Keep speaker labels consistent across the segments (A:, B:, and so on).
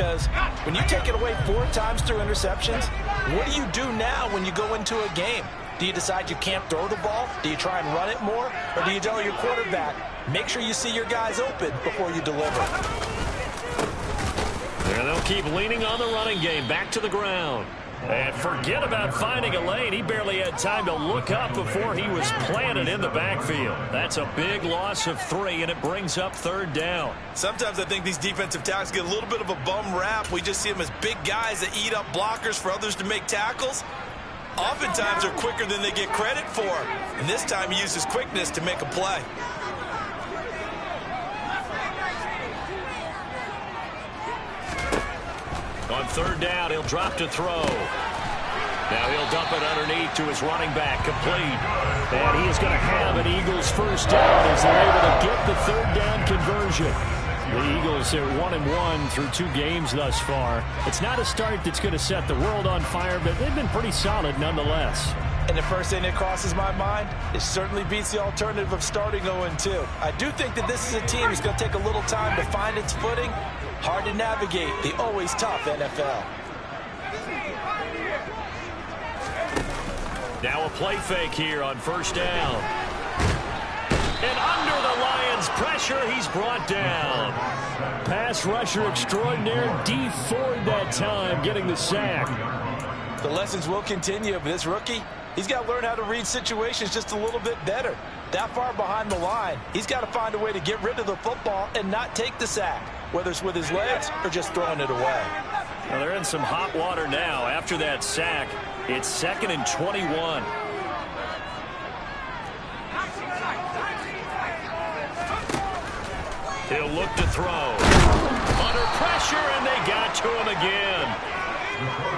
A: because when you take it away 4 times through interceptions, what do you do now when you go into a game? Do you decide you can't throw the ball? Do you try and run it more? Or do you tell your quarterback, make sure you see your guys open before you deliver?
B: There they'll keep leaning on the running game. Back to the ground. And forget about finding a lane. He barely had time to look up before he was planted in the backfield. That's a big loss of 3, and it brings up 3rd down.
A: Sometimes I think these defensive tackles get a little bit of a bum rap. We just see them as big guys that eat up blockers for others to make tackles. Oftentimes they're quicker than they get credit for. And this time he uses quickness to make a play.
B: On 3rd down, he'll drop to throw. Now he'll dump it underneath to his running back, complete. And he is going to have an Eagles 1st down as they're able to get the 3rd down conversion. The Eagles are 1-1 through 2 games thus far. It's not a start that's going to set the world on fire, but they've been pretty solid nonetheless.
A: And the first thing that crosses my mind, it certainly beats the alternative of starting 0-2. I do think that this is a team that's going to take a little time to find its footing. Hard to navigate the always tough NFL.
B: Now a play fake here on 1st down. And under the Lions' pressure, he's brought down. Pass rusher extraordinaire, D Ford that time, getting the sack.
A: The lessons will continue, but this rookie, he's got to learn how to read situations just a little bit better. That far behind the line, he's got to find a way to get rid of the football and not take the sack, whether it's with his legs or just throwing it away.
B: Well, they're in some hot water now after that sack. It's 2nd and 21. He'll look to throw. Under pressure, and they got to him again.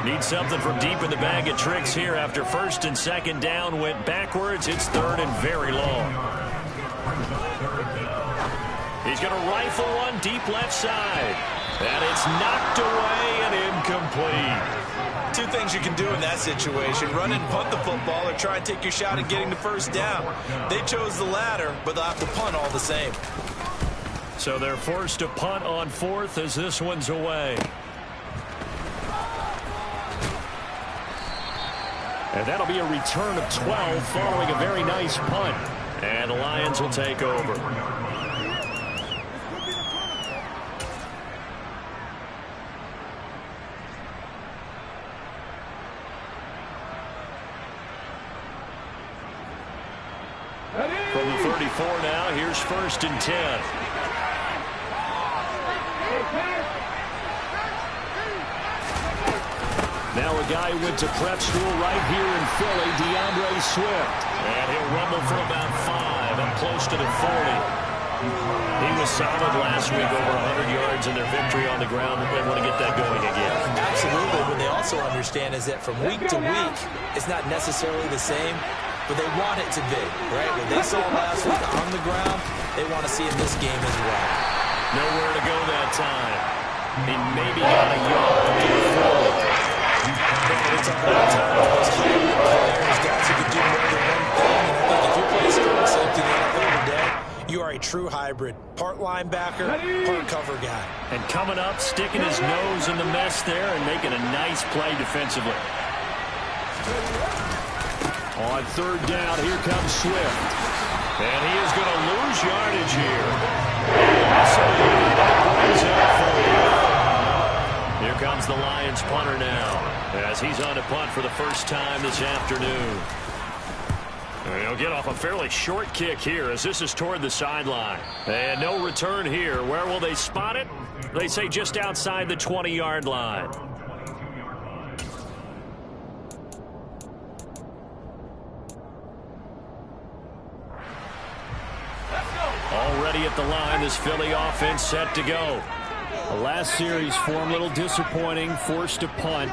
B: Need something from deep in the bag of tricks here after 1st and 2nd down went backwards. It's 3rd and very long. He's going to rifle one deep left side. And it's knocked away and incomplete.
A: 2 things you can do in that situation: run and punt the football, or try and take your shot at getting the 1st down. They chose the latter, but they'll have to punt all the same.
B: So they're forced to punt on 4th as this one's away. And that'll be a return of 12 following a very nice punt. And the Lions will take over. From the 34 now, here's 1st and 10. Now a guy who went to prep school right here in Philly, DeAndre Swift. And he'll rumble for about 5, up close to the 40. He was solid last week, over 100 yards in their victory on the ground. They want to get that going again.
A: Absolutely. What they also understand is that from week to week, it's not necessarily the same, but they want it to be, right? What they saw last week on the ground, they want to see in this game as well.
B: Nowhere to go that time. He maybe got a yard to the 40.
A: It's a hard time with those players, guys who can do more than one thing. And I think if you play strong safety in the NFL today, you are a true hybrid. Part linebacker, part cover guy.
B: And coming up, sticking his nose in the mess there and making a nice play defensively. On 3rd down, here comes Swift. And he is going to lose yardage here. So brings up 40. Here comes the Lions punter now, as he's on to punt for the 1st time this afternoon. And he'll get off a fairly short kick here as this is toward the sideline. And no return here. Where will they spot it? They say just outside the 20-yard line. Already at the line, this Philly offense set to go. The last series for him, a little disappointing, forced to punt.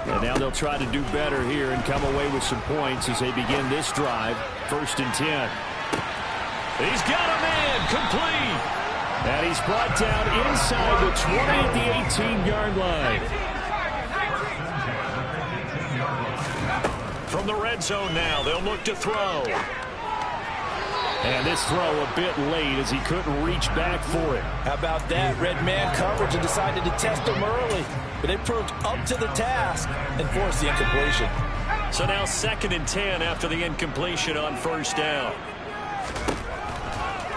B: And now they'll try to do better here and come away with some points as they begin this drive. 1st and 10. He's got a man, complete. And he's brought down inside the 20 at the 18-yard line. From the red zone now, they'll look to throw. And this throw a bit late as he couldn't reach back for it.
A: How about that? Red man coverage and decided to test him early. But they proved up to the task and forced the incompletion.
B: So now 2nd and 10 after the incompletion on 1st down.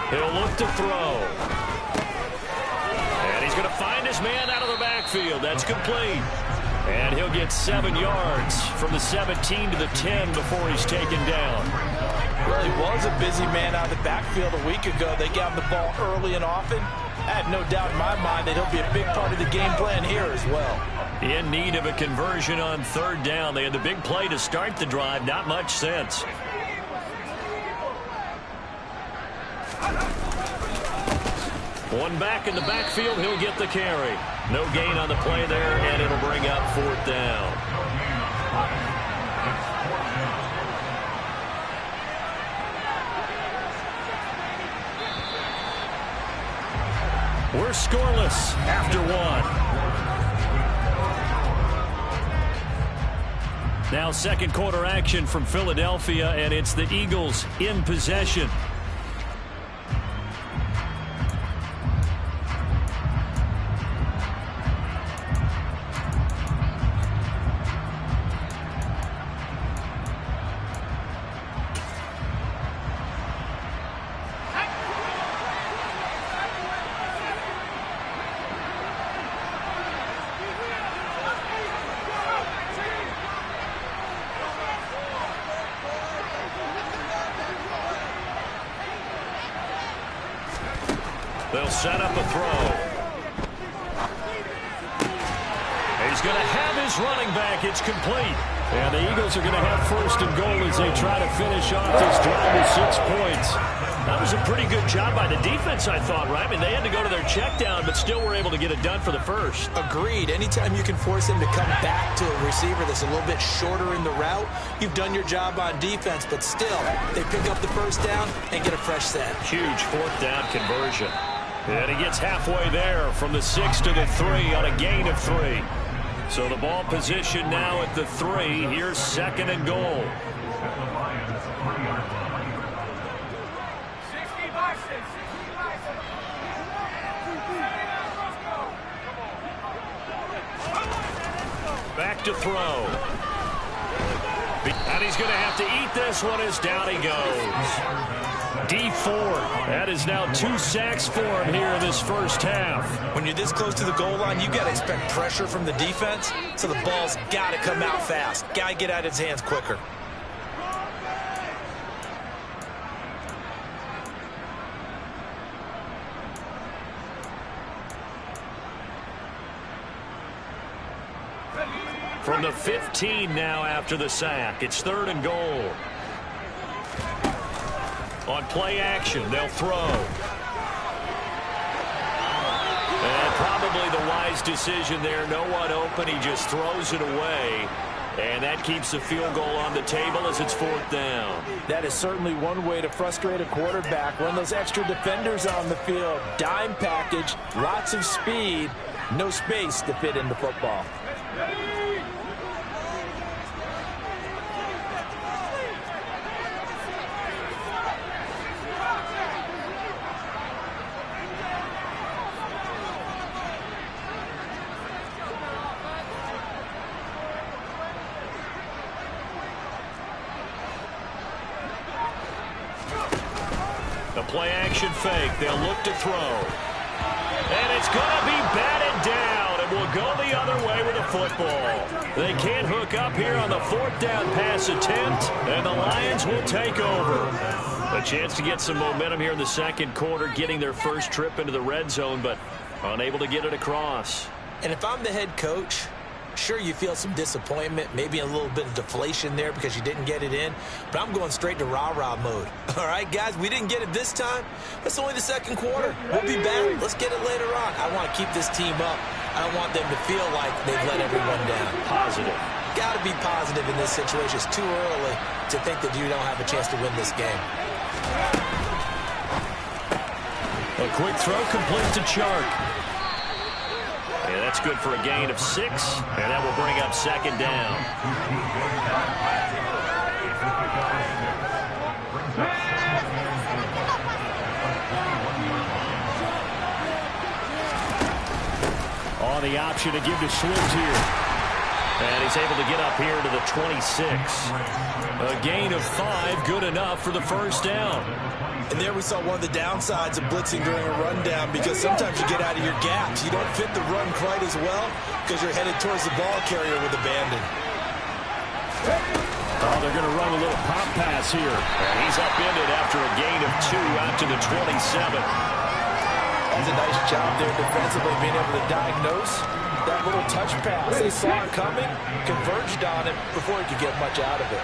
B: He'll look to throw. And he's going to find his man out of the backfield. That's complete. And he'll get 7 yards from the 17 to the 10 before he's taken down.
A: Really was a busy man out of the backfield a week ago. They got him the ball early and often. I have no doubt in my mind that he'll be a big part of the game plan here as well.
B: In need of a conversion on 3rd down. They had the big play to start the drive. Not much sense. One back in the backfield. He'll get the carry. No gain on the play there, and it'll bring up 4th down. We're scoreless after 1. Now 2nd quarter action from Philadelphia, and it's the Eagles in possession. They'll set up a throw. He's going to have his running back. It's complete. And the Eagles are going to have 1st and goal as they try to finish off this drive with 6 points. That was a pretty good job by the defense, I thought, right? I mean, they had to go to their check down, but still were able to get it done for the 1st.
A: Agreed. Anytime you can force him to come back to a receiver that's a little bit shorter in the route, you've done your job on defense, but still, they pick up the 1st down and get a fresh set.
B: Huge 4th down conversion. And he gets halfway there from the 6 to the 3 on a gain of 3. So the ball position now at the 3. Here's 2nd and goal. Back to throw. And he's going to have to eat this one as down he goes. D4. That is now 2 sacks for him here in this 1st half.
A: When you're this close to the goal line, you got to expect pressure from the defense, so the ball's got to come out fast. Got to get out of his hands quicker.
B: From the 15 now after the sack. It's 3rd and goal. On play action, they'll throw. And probably the wise decision there. No one open. He just throws it away. And that keeps the field goal on the table as it's 4th down.
A: That is certainly one way to frustrate a quarterback. Run those extra defenders on the field. Dime package, lots of speed, no space to fit in the football.
B: The play action fake. They'll look to throw. And it's going to be batted down. And will go the other way with the football. They can't hook up here on the 4th down pass attempt. And the Lions will take over. A chance to get some momentum here in the 2nd quarter, getting their 1st trip into the red zone, but unable to get it across.
A: And if I'm the head coach, sure, you feel some disappointment, maybe a little bit of deflation there because you didn't get it in, but I'm going straight to rah-rah mode. All right, guys, we didn't get it this time. That's only the 2nd quarter. We'll be back. Let's get it later on. I want to keep this team up. I don't want them to feel like they've let everyone down.
B: Positive.
A: Got to be positive in this situation. It's too early to think that you don't have a chance to win this game.
B: A quick throw complete to Chark. Yeah, that's good for a gain of 6, and that will bring up 2nd down. the option to give to Swift here. And he's able to get up here to the 26. A gain of 5, good enough for the first down.
A: And there we saw one of the downsides of blitzing during a rundown, because sometimes you get out of your gaps. You don't fit the run quite as well because you're headed towards the ball carrier with abandon.
B: Oh, they're going to run a little pop pass here. And he's upended after a gain of 2 out to the 27.
A: That's a nice job there defensively, being able to diagnose that little touch pass. They saw it coming, converged on it before he could get much out of it.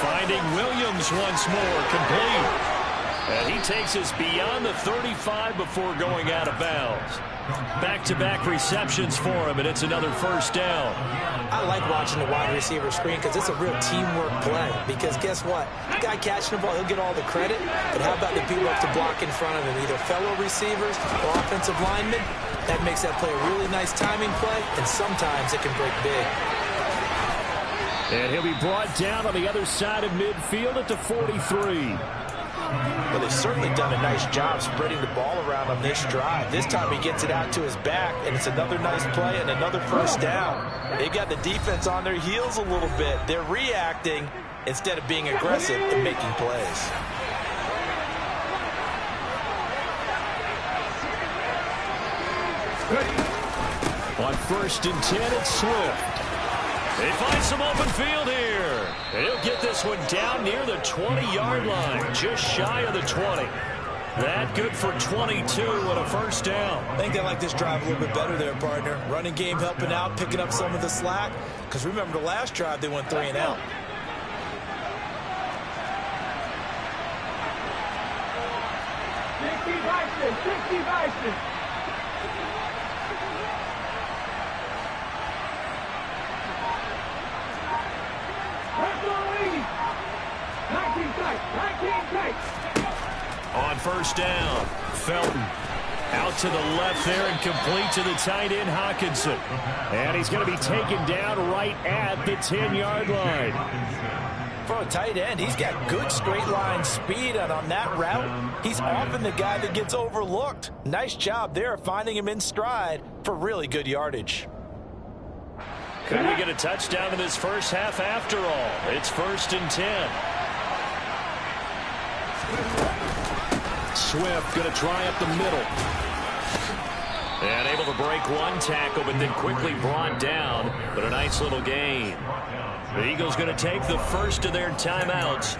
B: Finding Williams once more, complete. And he takes us beyond the 35 before going out of bounds. Back-to-back receptions for him, and it's another first down.
A: I like watching the wide receiver screen because it's a real teamwork play. Because guess what? The guy catching the ball, he'll get all the credit. But how about the people up to block in front of him, either fellow receivers or offensive linemen? That makes that play a really nice timing play, and sometimes it can break big.
B: And he'll be brought down on the other side of midfield at the 43.
A: Well, they've certainly done a nice job spreading the ball around on this drive. This time he gets it out to his back, and it's another nice play and another first down. They've got the defense on their heels a little bit. They're reacting instead of being aggressive and making plays.
B: On 1st and 10, it's Swift. They find some open field here. He'll get this one down near the 20-yard line, just shy of the 20. That good for 22 and a first down.
A: I think they like this drive a little bit better there, partner. Running game helping out, picking up some of the slack. Because remember the last drive, they went 3 and out.
B: On first down, Felton out to the left there and complete to the tight end, Hawkinson. And he's going to be taken down right at the 10-yard line.
A: For a tight end, he's got good straight line speed, and on that route, he's often the guy that gets overlooked. Nice job there finding him in stride for really good yardage.
B: Could we get a touchdown in this first half after all? It's 1st and 10. Swift going to try up the middle. And able to break one tackle, but then quickly brought down. But a nice little gain. The Eagles going to take the first of their timeouts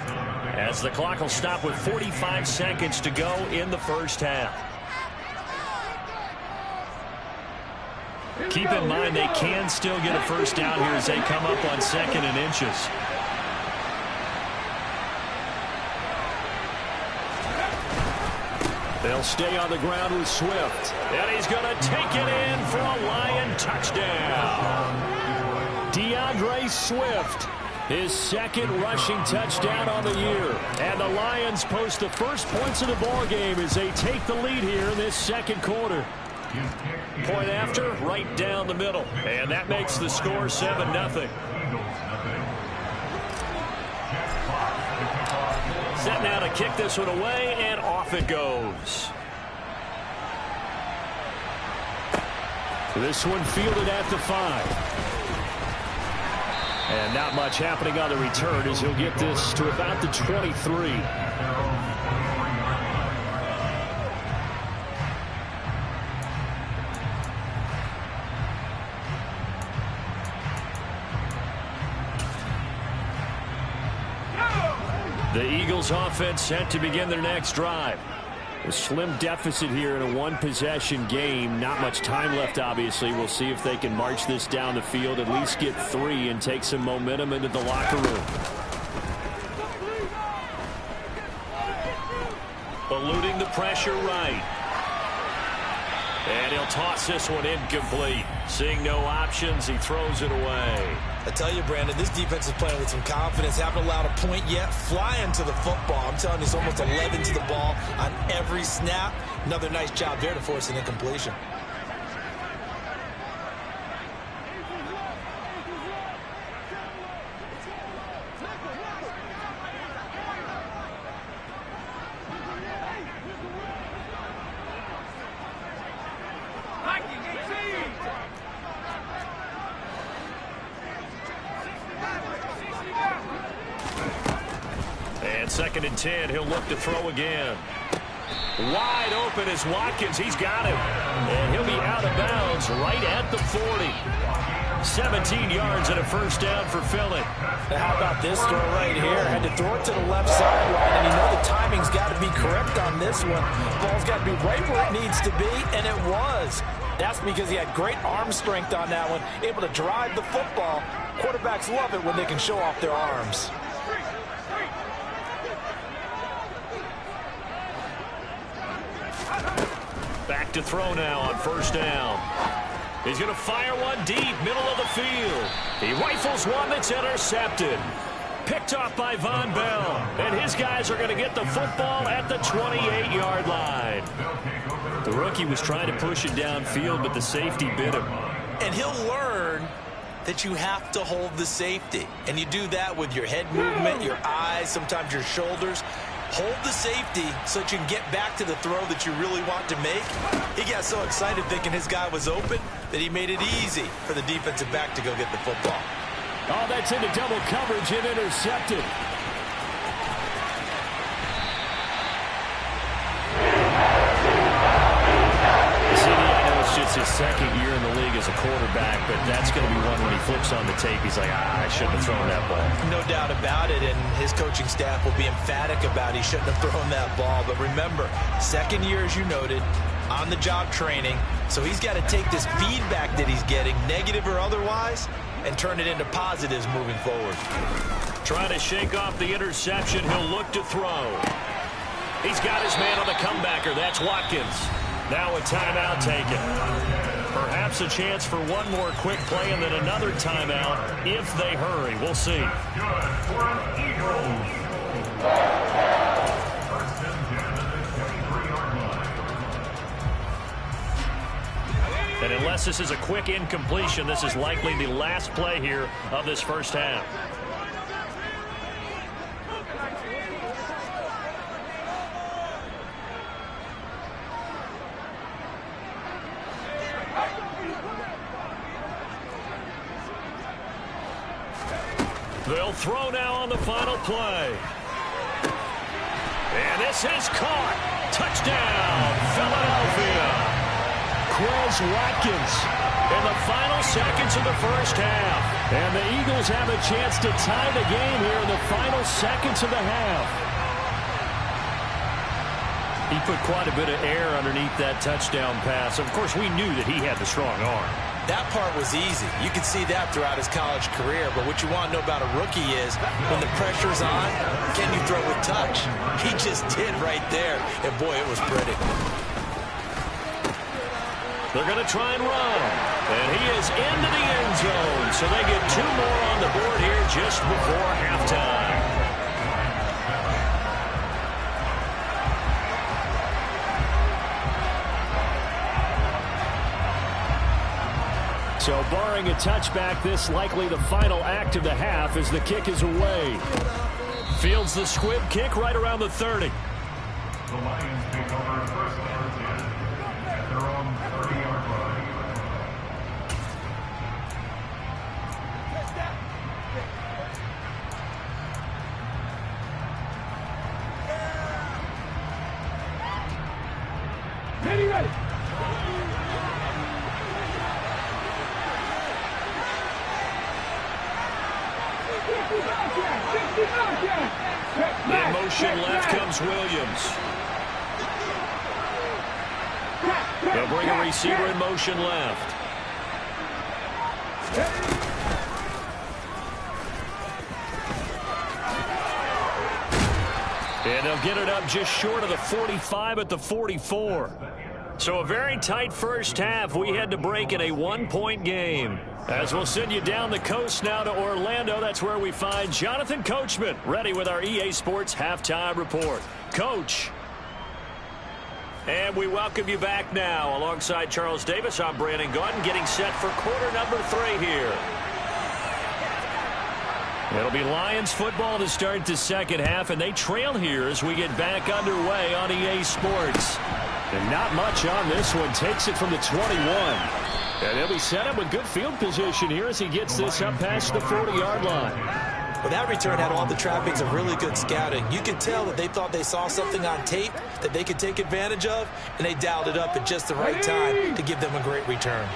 B: as the clock will stop with 45 seconds to go in the first half. Keep in mind they can still get a first down here as they come up on 2nd and inches. They'll stay on the ground with Swift. And he's going to take it in for a Lion touchdown. DeAndre Swift, his 2nd rushing touchdown on the year. And the Lions post the first points of the ball game as they take the lead here in this 2nd quarter. Point after, right down the middle. And that makes the score 7-0. Set now to kick this one away, and off it goes. This one fielded at the 5. And not much happening on the return as he'll get this to about the 23. The Eagles offense set to begin their next drive. A slim deficit here in a one-possession game. Not much time left, obviously. We'll see if they can march this down the field, at least get 3, and take some momentum into the locker room. Eluding the pressure right. And he'll toss this one incomplete. Seeing no options, he throws it away.
A: I tell you, Brandon, this defense is playing with some confidence. Haven't allowed a point yet. Flying to the football. I'm telling you, it's almost 11 to the ball on every snap. Another nice job there to force an incompletion.
B: 2nd and 10. He'll look to throw again. Wide open is Watkins. He's got him. And he'll be out of bounds right at the 40. 17 yards and a first down for Philly.
A: Now how about this throw right here? Had to throw it to the left sideline, and you know the timing's got to be correct on this one. Ball's got to be right where it needs to be, and it was. That's because he had great arm strength on that one, able to drive the football. Quarterbacks love it when they can show off their arms.
B: Back to throw now on first down. He's going to fire one deep, middle of the field. He rifles one that's intercepted. Picked off by Von Bell. And his guys are going to get the football at the 28-yard line. The rookie was trying to push it downfield, but the safety bit him.
A: And he'll learn that you have to hold the safety. And you do that with your head movement, your eyes, sometimes your shoulders. Hold the safety so that you can get back to the throw that you really want to make. He got so excited thinking his guy was open that he made it easy for the defensive back to go get the football.
B: Oh, that's into double coverage and intercepted. It's his second year in the league as a quarterback, but that's going to be one when he flips on the tape. He's like, I shouldn't have thrown that ball.
A: No doubt about it, and his coaching staff will be emphatic about he shouldn't have thrown that ball. But remember, second year, as you noted, on-the-job training, so he's got to take this feedback that he's getting, negative or otherwise, and turn it into positives moving forward.
B: Trying to shake off the interception. He'll look to throw. He's got his man on the comebacker. That's Watkins. Now a timeout taken. Perhaps a chance for one more quick play and then another timeout if they hurry. We'll see. And unless this is a quick incompletion, this is likely the last play here of this first half. They'll throw now on the final play. And this is caught. Touchdown, Philadelphia. Chris Watkins in the final seconds of the first half. And the Eagles have a chance to tie the game here in the final seconds of the half. He put quite a bit of air underneath that touchdown pass. Of course, we knew that he had the strong arm.
A: That part was easy. You can see that throughout his college career. But what you want to know about a rookie is when the pressure's on, can you throw with touch? He just did right there. And, boy, it was pretty.
B: They're going to try and run. And he is into the end zone. So they get two more on the board here just before halftime. So barring a touchback, this likely the final act of the half as the kick is away. Fields the squib kick right around the 30.
C: The Lions take over first down 10 at their own 30-yard line.
D: Ready.
B: In motion left comes Williams. They'll bring a receiver in motion left. And they'll get it up just short of the 45 at the 44. So a very tight first half. We had to break in a one-point game. As we'll send you down the coast now to Orlando, that's where we find Jonathan Coachman ready with our EA Sports Halftime Report. Coach. And we welcome you back now. Alongside Charles Davis, I'm Brandon Gordon, getting set for quarter number 3 here. It'll be Lions football to start the second half, and they trail here as we get back underway on EA Sports. And not much on this one. Takes it from the 21. And he'll be set up with good field position here as he gets this up past the 40-yard line.
A: Well, that return had all the trappings of really good scouting. You could tell that they thought they saw something on tape that they could take advantage of, and they dialed it up at just the right time to give them a great return.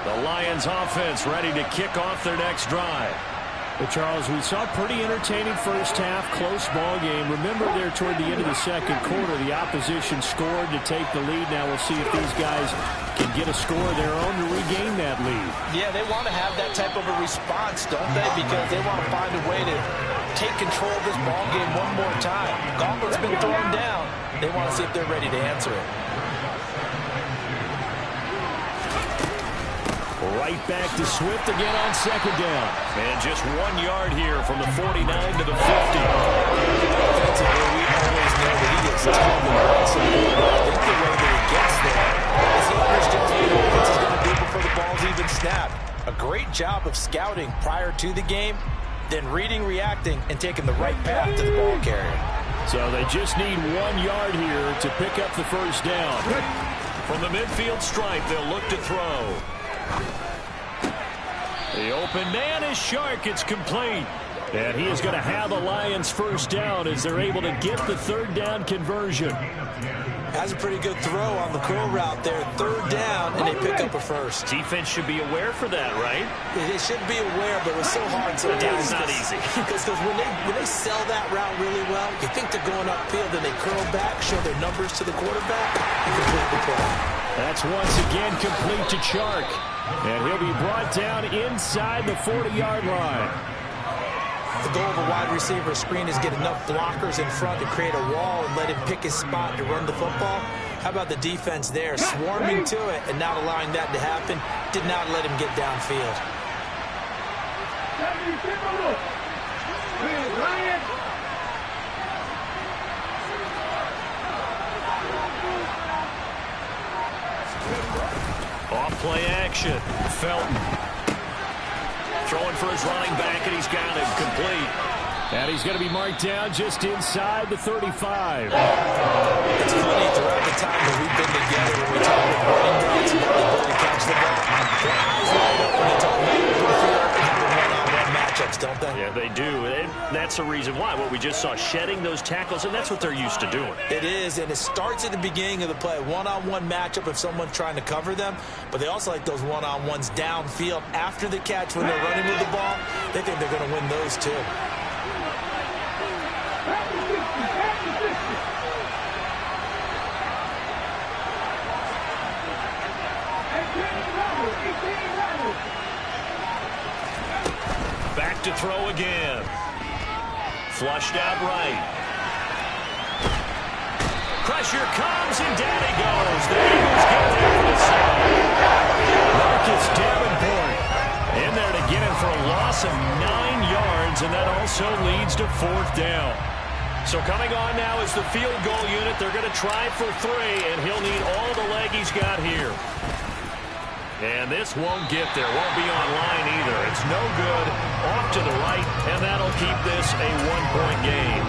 B: The Lions offense ready to kick off their next drive.
D: Well, Charles, we saw a pretty entertaining first half, close ball game. Remember there toward the end of the second quarter, the opposition scored to take the lead. Now we'll see if these guys can get a score of their own to regain that lead.
A: Yeah, they want to have that type of a response, don't they? Because they want to find a way to take control of this ball game one more time. Gauntlet's been thrown down. They want to see if they're ready to answer it.
B: Right back to Swift again on second down. And just 1 yard here from the 49 to the 50.
A: Defensively, we always know that he is tough and run support. I think the way that he gets there is he understands what the offense is going to do before the ball's even snapped. A great job of scouting prior to the game, then reading, reacting, and taking the right path to the ball carrier.
B: So they just need 1 yard here to pick up the first down. From the midfield stripe, they'll look to throw. The open man is Shark. It's complete. And he is going to have the Lions first down as they're able to get the third down conversion.
A: Has a pretty good throw on the curl route there. Third down, and they pick up a first.
B: Defense should be aware for that, right?
A: They should be aware, but it was so hard sometimes.
B: It's not easy.
A: Because when they sell that route really well, you think they're going upfield, and they curl back, show their numbers to the quarterback, and complete the play.
B: That's once again complete to Chark. And he'll be brought down inside the 40-yard line.
A: The goal of a wide receiver screen is get enough blockers in front to create a wall and let him pick his spot to run the football. How about the defense there, swarming to it and not allowing that to happen? Did not let him get downfield.
B: Off-play action. Felton. Throwing for his running back, and he's got him complete. And he's going to be marked down just inside the 35.
A: It's funny, throughout the time that we've been together, when we talk about running backs and the ability to catch the ball, their eyes light up when they talk about open field and having one-on-one matchups, don't they?
B: Yeah, they do. And that's the reason why. What we just saw, shedding those tackles, and that's what they're used to doing.
A: It is, and it starts at the beginning of the play. One-on-one matchup if someone's trying to cover them, but they also like those one-on-ones downfield after the catch when they're running with the ball. They think they're going to win those too.
B: Back to throw again. Flushed out right. Pressure comes, and down he goes. The Eagles get there for the sack. Marcus Davenport in there to get him for a loss of 9 yards, and that also leads to fourth down. So coming on now is the field goal unit. They're going to try for 3, and he'll need all the leg he's got here. And this won't get there. Won't be on line either. It's no good. Off to the right, and that'll keep this a 1-point game.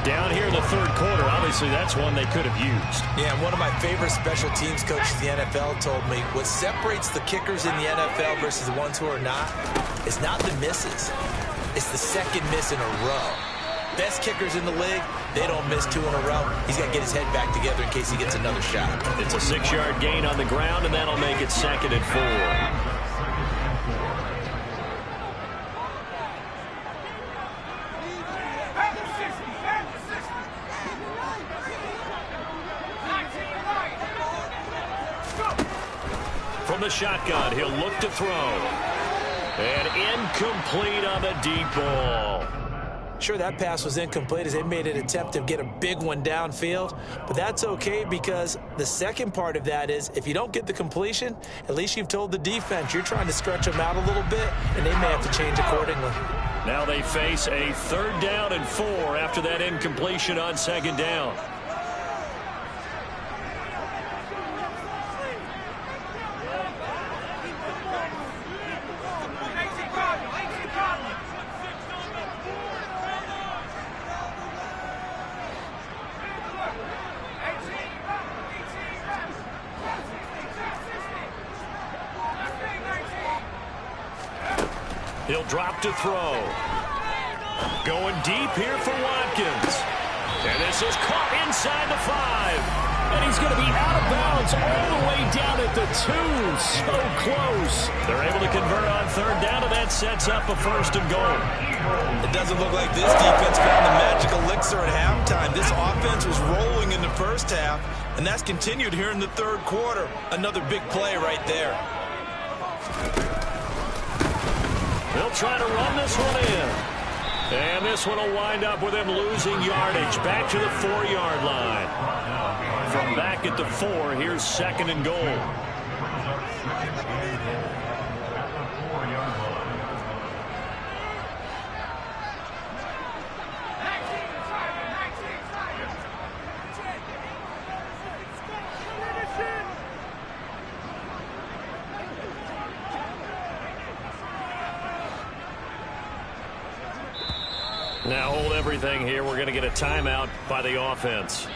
B: Down here in the third quarter, obviously that's one they could have used.
A: Yeah, and one of my favorite special teams coaches in the NFL told me what separates the kickers in the NFL versus the ones who are not is not the misses. It's the second miss in a row. Best kickers in the league, they don't miss 2 in a row. He's got to get his head back together in case he gets another shot.
B: It's a 6-yard gain on the ground, and that'll make it 2nd and 4. From the shotgun, he'll look to throw. And incomplete on the deep ball.
A: Sure, that pass was incomplete as they made an attempt to get a big one downfield, but that's okay because the second part of that is if you don't get the completion, at least you've told the defense you're trying to stretch them out a little bit, and they may have to change accordingly.
B: Now they face a 3rd down and 4 after that incompletion on 2nd down. He'll drop to throw. Going deep here for Watkins. And this is caught inside the 5.
D: And he's going to be out of bounds all the way down at the 2. So close.
B: They're able to convert on third down, and that sets up a 1st and goal.
A: It doesn't look like this defense found the magic elixir at halftime. This offense was rolling in the first half, and that's continued here in the third quarter. Another big play right there.
B: They'll try to run this one in. And this one will wind up with him losing yardage back to the 4-yard line. From back at the 4, here's 2nd and goal. Now hold everything here. We're going to get a timeout by the offense.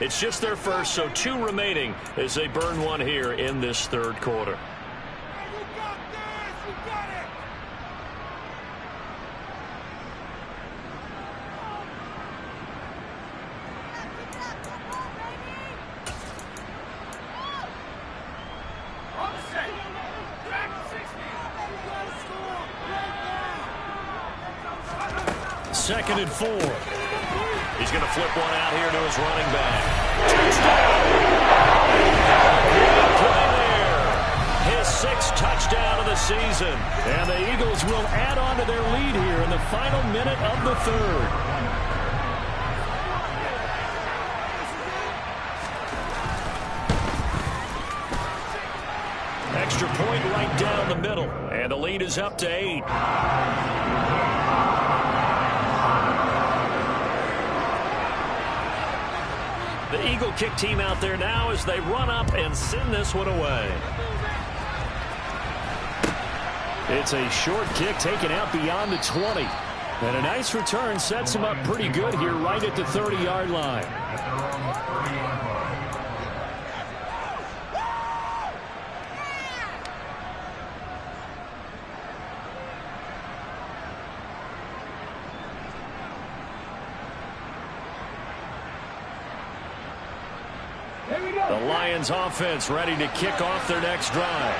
B: It's just their first, so 2 remaining as they burn one here in this third quarter. Second and 4. He's going to flip one out here to his running back. Touchdown! Great play there. His 6th touchdown of the season.
D: And the Eagles will add on to their lead here in the final minute of the third.
B: Extra point right down the middle. And the lead is up to 8. The Eagle kick team out there now as they run up and send this one away.
D: It's a short kick taken out beyond the 20. And a nice return sets him up pretty good here right at the 30-yard line.
B: The Lions offense ready to kick off their next drive.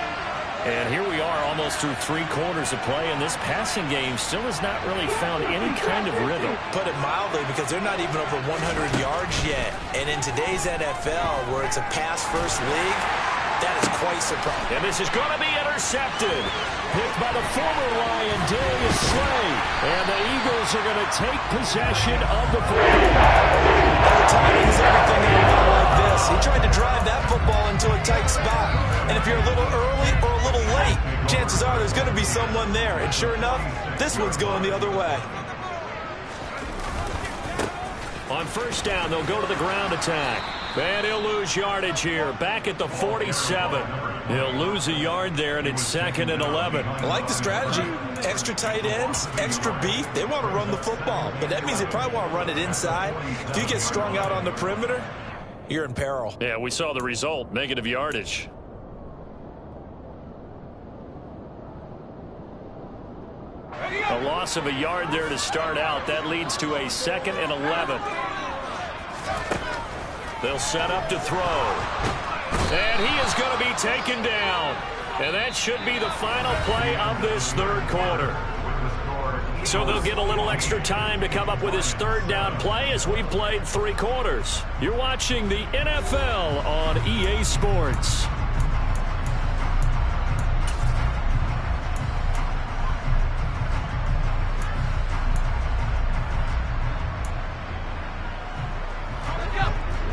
D: And here we are almost through 3 quarters of play, and this passing game still has not really found any kind of rhythm.
A: Put it mildly, because they're not even over 100 yards yet. And in today's NFL, where it's a pass-first league, that is quite surprising.
B: And this is going to be intercepted.
D: Picked by the former Lion, Darius Slay. And the Eagles are going to take possession of the football.
A: The timing is everything in a game like this. He tried to drive that football into a tight spot. And if you're a little early or a little late, chances are there's going to be someone there. And sure enough, this one's going the other way.
B: On first down, they'll go to the ground attack. And he'll lose yardage here. Back at the 47. He'll lose a yard there, and it's 2nd and 11.
A: I like the strategy. Extra tight ends, extra beef. They want to run the football, but that means they probably want to run it inside. If you get strung out on the perimeter, you're in peril.
B: Yeah, we saw the result. Negative yardage. A loss of a yard there to start out. That leads to a 2nd and 11. They'll set up to throw. And he is going to be taken down. And that should be the final play of this third quarter. So they'll get a little extra time to come up with his 3rd down play as we played 3 quarters. You're watching the NFL on EA Sports.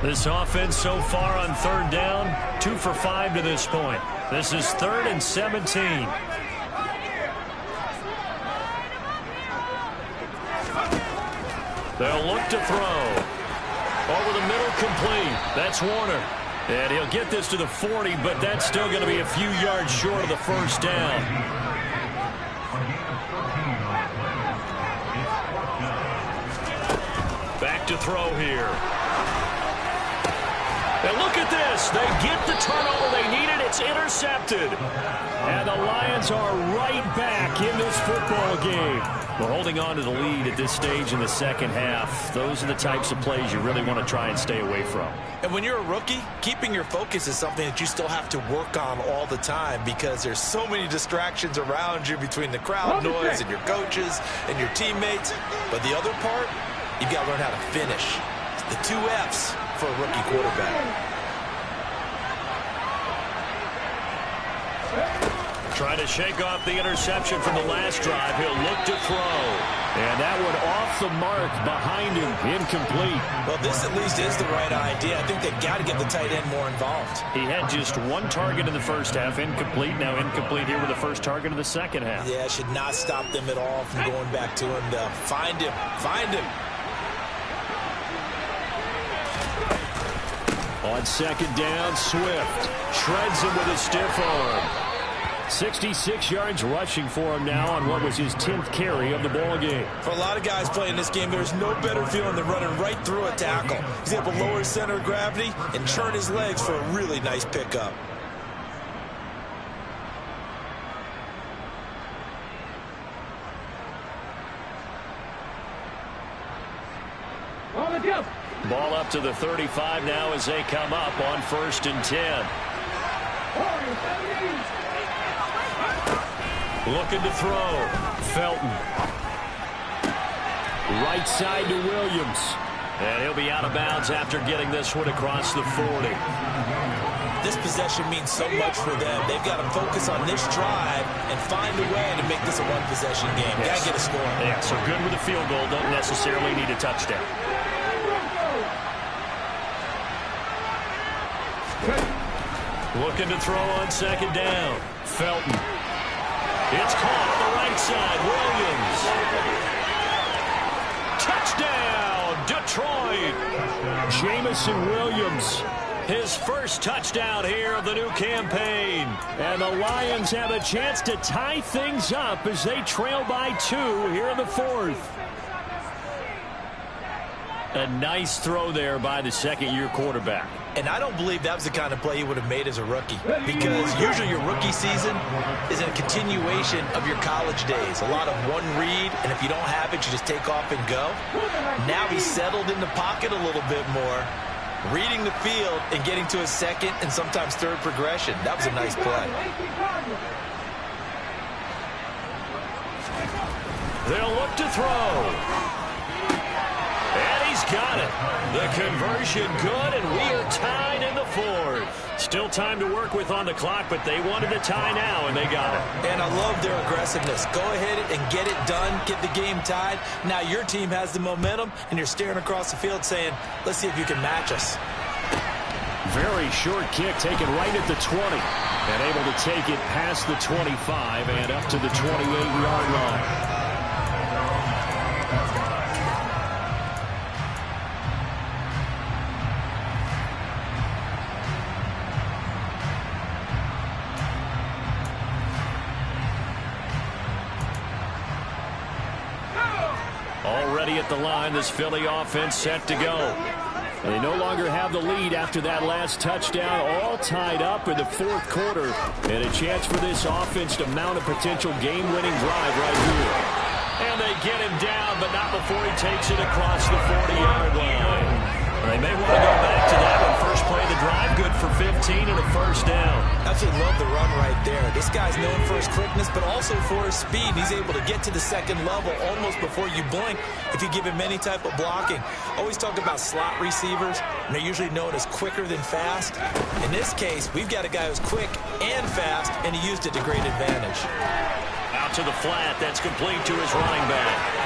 B: This offense so far on 3rd down, 2 for 5 to this point. This is 3rd and 17. They'll look to throw. Over the middle, complete. That's Warner. And he'll get this to the 40, but that's still going to be a few yards short of the first down. Back to throw here. And look at this. They get the turnover they needed. It's intercepted.
D: And the Lions are right back in this football game. We're holding on to the lead at this stage in the second half. Those are the types of plays you really want to try and stay away from.
A: And when you're a rookie, keeping your focus is something that you still have to work on all the time because there's so many distractions around you between the crowd noise and your coaches and your teammates. But the other part, you've got to learn how to finish. It's the 2 F's for a rookie quarterback.
D: Trying to shake off the interception from the last drive. He'll look to throw. And that one off the mark behind him. Incomplete.
A: Well, this at least is the right idea. I think they've got to get the tight end more involved.
D: He had just 1 target in the first half. Incomplete. Now incomplete here with the first target of the second half.
A: Yeah, should not stop them at all from going back to him to find him. Find him.
D: On second down, Swift shreds him with a stiff arm. 66 yards rushing for him now on what was his 10th carry of the ball game.
A: For a lot of guys playing this game, there's no better feeling than running right through a tackle. He's able to lower his center of gravity and churn his legs for a really nice pickup.
D: Ball up to the 35 now as they come up on 1st and 10. Looking to throw. Felton. Right side to Williams. And he'll be out of bounds after getting this one across the 40.
A: This possession means so much for them. They've got to focus on this drive and find a way to make this a one-possession game.
D: Yes.
A: Got to get a score.
D: Yeah, so good with a field goal. Don't necessarily need a touchdown. Looking to throw on second down. Felton. It's caught on the right side. Williams. Touchdown, Detroit. Jamison Williams. His first touchdown here of the new campaign. And the Lions have a chance to tie things up as they trail by 2 here in the 4th. A nice throw there by the second-year quarterback.
A: And I don't believe that was the kind of play he would have made as a rookie, because usually your rookie season is a continuation of your college days. A lot of one read, and if you don't have it, you just take off and go. Now he's settled in the pocket a little bit more, reading the field and getting to his second and sometimes third progression. That was a nice play.
D: They'll look to throw. And he's got it. The conversion good, and we are tied in the 4th. Still time to work with on the clock, but they wanted a tie now, and they got it.
A: And I love their aggressiveness. Go ahead and get it done, get the game tied. Now your team has the momentum, and you're staring across the field saying, let's see if you can match us.
D: Very short kick taken right at the 20. And able to take it past the 25 and up to the 28-yard line. Already at the line, this Philly offense set to go. They no longer have the lead after that last touchdown, all tied up in the 4th quarter. And a chance for this offense to mount a potential game-winning drive right here. And they get him down, but not before he takes it across the 40-yard line. They may want to go back to that one. First play of the drive, good for 15 and a first down.
A: Absolutely love the run right there. This guy's known for his quickness, but also for his speed. He's able to get to the second level almost before you blink if you give him any type of blocking. Always talk about slot receivers, and they're usually known as quicker than fast. In this case, we've got a guy who's quick and fast, and he used it to great advantage.
D: Out to the flat, that's complete to his running back.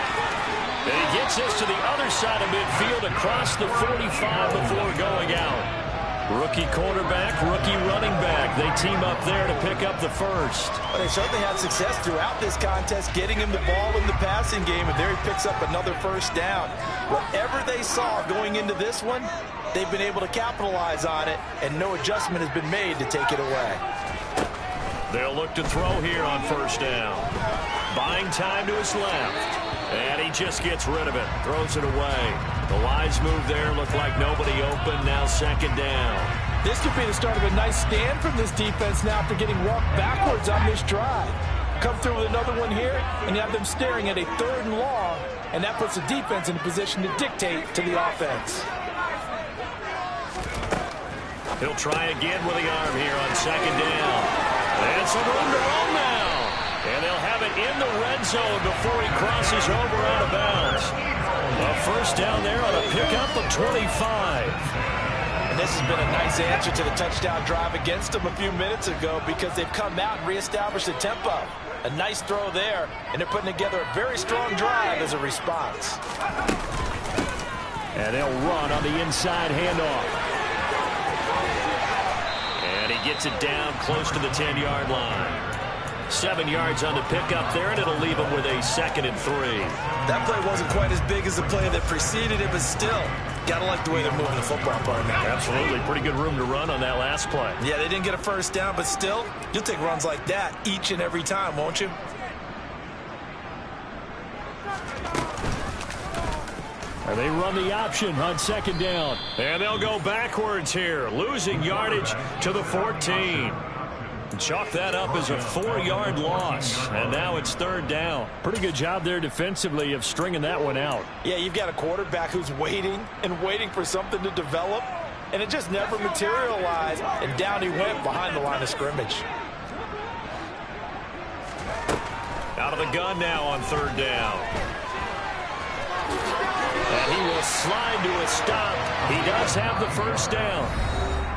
D: And he gets this to the other side of midfield across the 45 before going out. Rookie quarterback, rookie running back. They team up there to pick up the first.
A: But they certainly had success throughout this contest, getting him the ball in the passing game, and there he picks up another first down. Whatever they saw going into this one, they've been able to capitalize on it, and no adjustment has been made to take it away.
D: They'll look to throw here on first down. Buying time to his left. And he just gets rid of it. Throws it away. The wise move there. Looked like nobody open. Now second down.
A: This could be the start of a nice stand from this defense now after getting walked backwards on this drive. Come through with another one here, and you have them staring at a 3rd and long, and that puts the defense in a position to dictate to the offense.
B: He'll try again with the arm here on 2nd down. And some room to run now. And they'll have it in the red zone before he crosses over out of bounds. A 1st down there on a pickup of 25.
A: And this has been a nice answer to the touchdown drive against them a few minutes ago because they've come out and reestablished the tempo. A nice throw there, and they're putting together a very strong drive as a response.
D: And they'll run on the inside handoff.
B: And he gets it down close to the 10-yard line. 7 yards on the pickup there, and it'll leave him with a 2nd and 3.
A: That play wasn't quite as big as the play that preceded it, but still, gotta like the way they're moving the football, partner.
B: Absolutely. Pretty good room to run on that last play.
A: Yeah, they didn't get a 1st down, but still, you'll take runs like that each and every time, won't you?
D: And they run the option on 2nd down.
B: And they'll go backwards here, losing yardage to the 14. Chalk that up as a 4-yard loss, and now it's 3rd down.
D: Pretty good job there defensively of stringing that one out.
A: Yeah, you've got a quarterback who's waiting and waiting for something to develop, and it just never materialized, and down he went behind the line of scrimmage.
B: Out of the gun now on 3rd down. And he will slide to a stop. He does have the 1st down.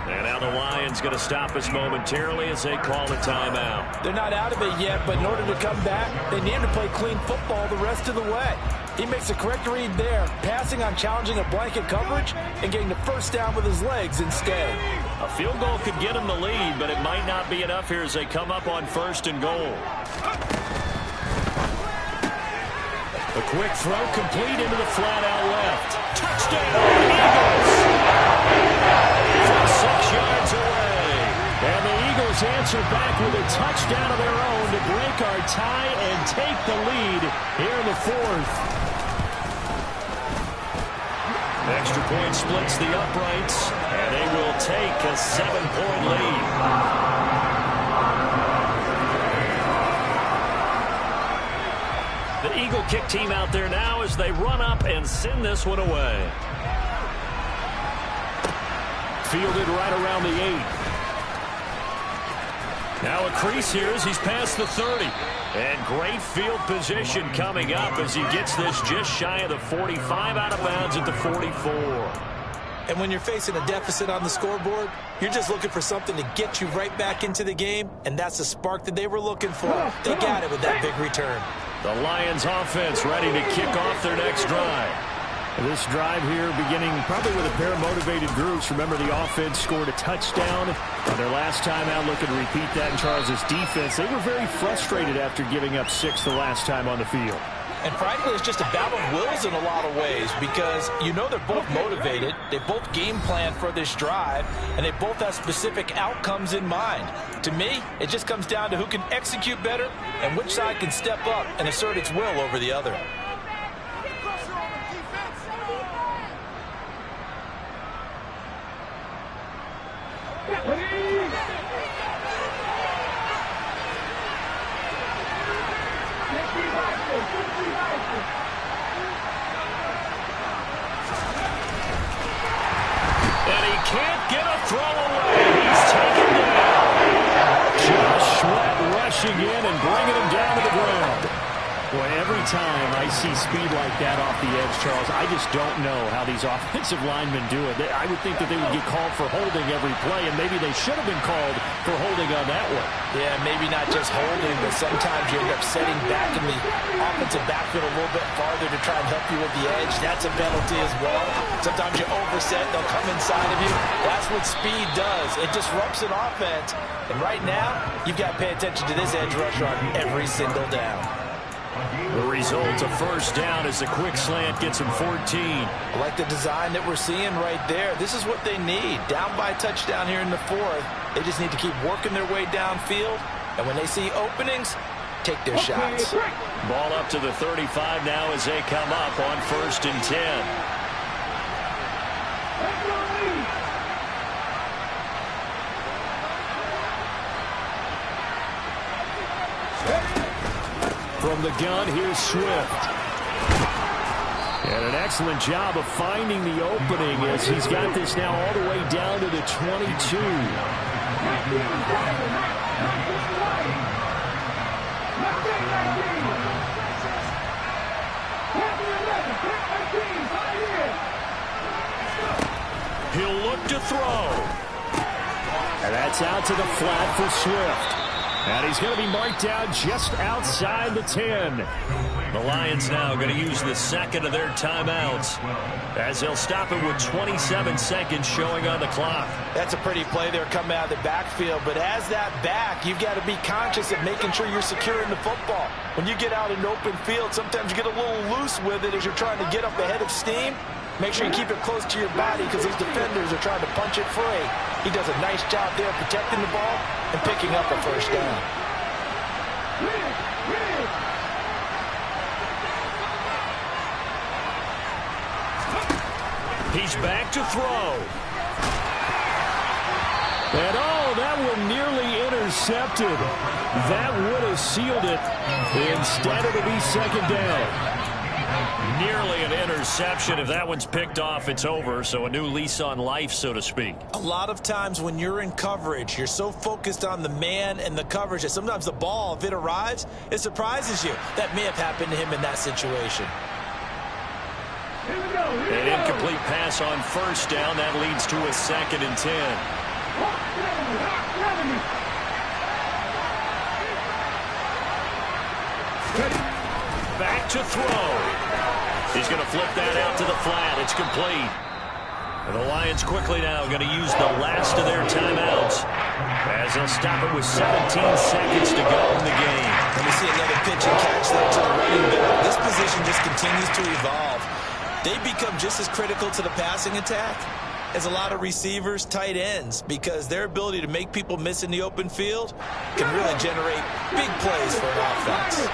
B: And now the Lions going to stop us momentarily as they call a timeout.
A: They're not out of it yet, but in order to come back, they need to play clean football the rest of the way. He makes a correct read there, passing on challenging a blanket coverage and getting the 1st down with his legs instead.
B: A field goal could get him the lead, but it might not be enough here as they come up on 1st and goal.
D: A quick throw complete into the flat out left. Touchdown, Eagles! From 6 yards away. And the Eagles answer back with a touchdown of their own to break our tie and take the lead here in the 4th.
B: Extra point splits the uprights, and they will take a 7-point lead. The Eagle kick team out there now as they run up and send this one away.
D: Fielded right around the 8.
B: Now a crease here as he's past the 30. And great field position coming up as he gets this just shy of the 45, out of bounds at the 44.
A: And when you're facing a deficit on the scoreboard, you're just looking for something to get you right back into the game, and that's the spark that they were looking for. They got it with that big return.
B: The Lions offense ready to kick off their next drive.
D: This drive here beginning probably with a pair of motivated groups. Remember, the offense scored a touchdown on their last time out, looking to repeat that in Charles' defense. They were very frustrated after giving up 6 the last time on the field.
A: And frankly, it's just a battle of wills in a lot of ways because you know they're both motivated, they both game plan for this drive, and they both have specific outcomes in mind. To me, it just comes down to who can execute better and which side can step up and assert its will over the other.
B: And he can't get a throw away. He's taken down.
D: Josh Sweat rushing in and bringing him down to the ground. Boy, every time I see speed like that off the edge, Charles, I just don't know how these offensive linemen do it. I would think that they would get called for holding every play, and maybe they should have been called for holding on that one.
A: Yeah, maybe not just holding, but sometimes you end up setting back in the offensive backfield a little bit farther to try and help you with the edge. That's a penalty as well. Sometimes you overset, they'll come inside of you. That's what speed does. It disrupts an offense. And right now, you've got to pay attention to this edge rusher on every single down.
B: The result, a 1st down as the quick slant gets him 14.
A: I like the design that we're seeing right there. This is what they need. Down by a touchdown here in the 4th. They just need to keep working their way downfield. And when they see openings, take their shots.
B: Ball up to the 35 now as they come up on 1st and 10.
D: From the gun, here's Swift. And an excellent job of finding the opening as he's got this now all the way down to the 22. He'll look to throw. And that's out to the flat for Swift. And he's going to be marked down just outside the 10.
B: The Lions now going to use the second of their timeouts as they'll stop it with 27 seconds showing on the clock.
A: That's a pretty play there coming out of the backfield. But as that back, you've got to be conscious of making sure you're securing the football. When you get out in open field, sometimes you get a little loose with it as you're trying to get up ahead of steam. Make sure you keep it close to your body because those defenders are trying to punch it free. He does a nice job there protecting the ball and picking up a first down.
D: He's back to throw. And oh, that one nearly intercepted. That would have sealed it. Instead, it'll be second down.
B: Nearly an interception. If that one's picked off, it's over. So a new lease on life, so to speak.
A: A lot of times when you're in coverage, you're so focused on the man and the coverage that sometimes the ball, if it arrives, it surprises you. That may have happened to him in that situation.
B: An incomplete pass on first down. That leads to a 2nd and 10. Back to throw. He's going to flip that out to the flat. It's complete. And the Lions quickly now going to use the last of their timeouts as they'll stop it with 17 seconds to go in the game.
A: Let me see another pitch and catch there to the running back. This position just continues to evolve. They become just as critical to the passing attack as a lot of receivers, tight ends, because their ability to make people miss in the open field can really generate big plays for an offense.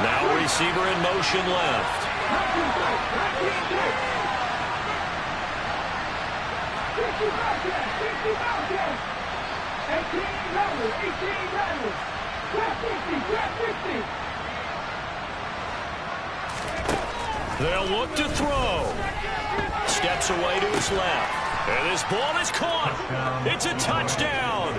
B: Now receiver in motion left. They'll look to throw. Steps away to his left. And this ball is caught. It's a touchdown.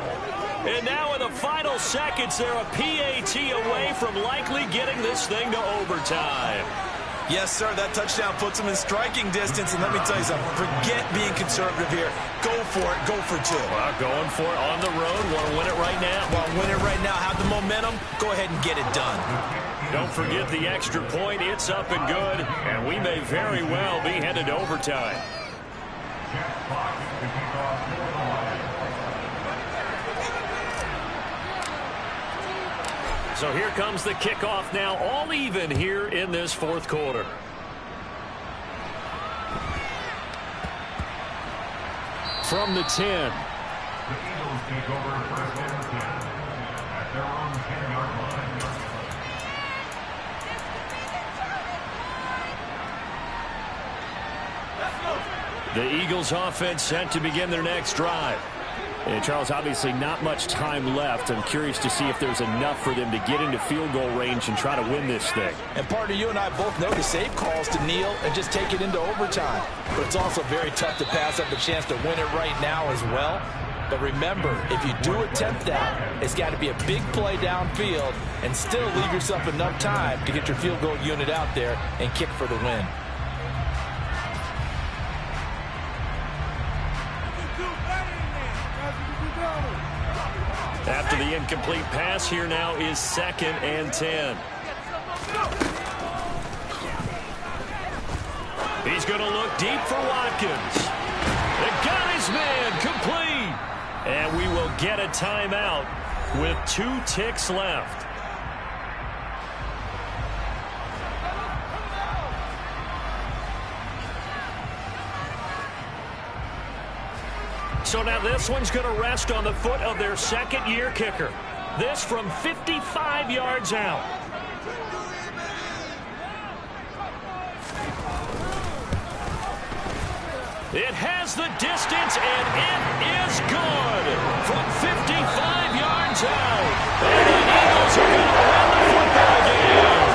B: And now in the final seconds, they're a PAT away from likely getting this thing to overtime.
A: Yes, sir, that touchdown puts them in striking distance. And let me tell you something, forget being conservative here. Go for it, go for two.
B: Well, going for it on the road. Want to win it right now.
A: Want to win it right now, have the momentum, go ahead and get it done.
B: Don't forget the extra point. It's up and good. And we may very well be headed to overtime. So here comes the kickoff now, all even here in this fourth quarter.
D: From the 10.
C: The Eagles take over first and 10 at their own 10-yard line.
B: The Eagles offense set to begin their next drive.
D: And Charles, obviously not much time left. I'm curious to see if there's enough for them to get into field goal range and try to win this thing.
A: And partner, you and I both know the safe calls to kneel and just take it into overtime. But it's also very tough to pass up a chance to win it right now as well. But remember, if you do attempt that, it's got to be a big play downfield and still leave yourself enough time to get your field goal unit out there and kick for the win.
B: After the incomplete pass, here now is 2nd and 10. He's going to look deep for Watkins. They got his man complete. And we will get a timeout with 2 ticks left. So now this one's going to rest on the foot of their second-year kicker. This from 55 yards out. It has the distance, and it is good from 55 yards out. And the Eagles are going to win the football game.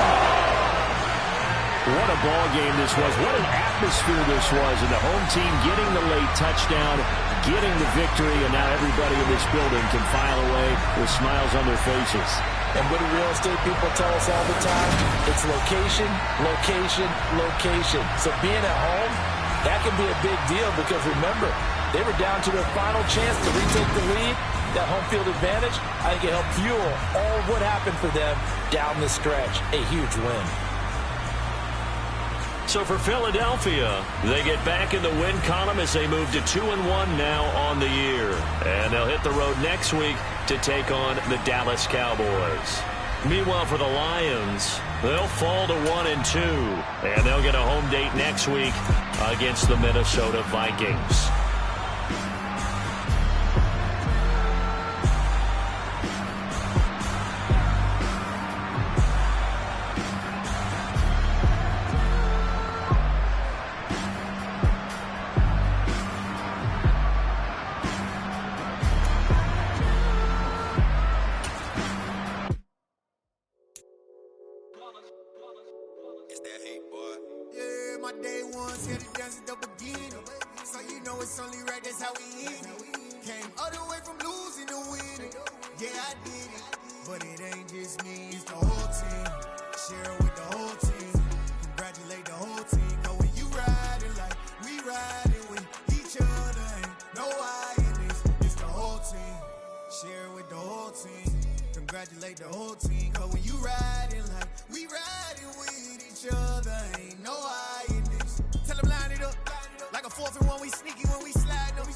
D: What a ball game this was. What an atmosphere this was. And the home team getting the late touchdown, getting the victory, and now everybody in this building can file away with smiles on their faces.
A: And what do real estate people tell us all the time? It's location, location, location. So being at home, that can be a big deal because remember, they were down to their final chance to retake the lead. That home field advantage, I think it helped fuel all what happened for them down the stretch. A huge win.
B: So for Philadelphia, they get back in the win column as they move to 2-1 now on the year. And they'll hit the road next week to take on the Dallas Cowboys. Meanwhile, for the Lions, they'll fall to 1-2. And they'll get a home date next week against the Minnesota Vikings.
E: Congratulate the whole team, cause when you riding like we riding with each other, ain't no hiding this. Tell them line it up, like a 4th and 1, we sneaky when we slide up.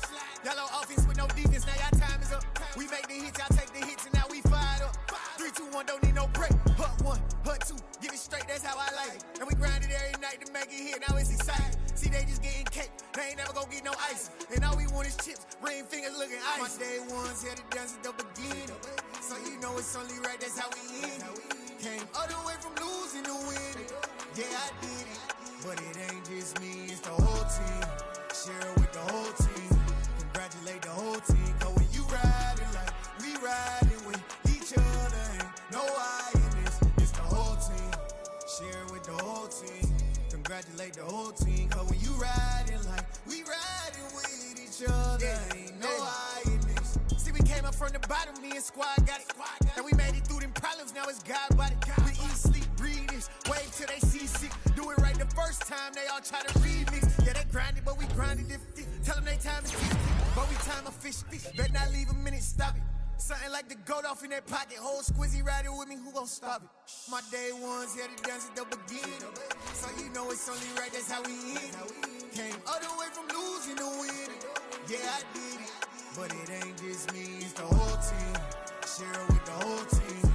E: Y'all on offense with no defense, now y'all time is up. We make the hits, y'all take the hits, and now we fired up. 3, 2, 1, don't need no break. Hut 1, hut 2, get it straight, that's how I like it. And we grind it every night to make it hit, now it's exciting. See, they just getting cake, they ain't never gonna get no ice. And all we want is chips, ring fingers looking ice. My day ones had to dance at the beginning. So you know it's only right, that's how we end it. Came all the way from losing to winning. Yeah, I did it. But it ain't just me, it's the whole team. Share it with the whole team. Congratulate the whole team. Cause when you riding like we riding with each other, ain't no hiding. It's the whole team. Share it with the whole team. Congratulate the whole team. Cause when you riding like we riding with each other, ain't no hiding. We came up from the bottom, me and squad got it. And we made it through them problems, now it's God body. We eat, sleep, breathe this, wave till they see sick. Do it right the first time, they all try to remix. Yeah, they grinded, but we grinded it. Tell them they time is 50, but we time a fish. Bet not leave a minute, stop it. Something like the goat off in that pocket. Whole squizzy riding with me, who gon' stop it? My day ones had to dance at the beginning. So you know it's only right, that's how we end it. Came all the way from losing to winning. Yeah, I did it. But it ain't just me, it's the whole team. Share it with the whole team.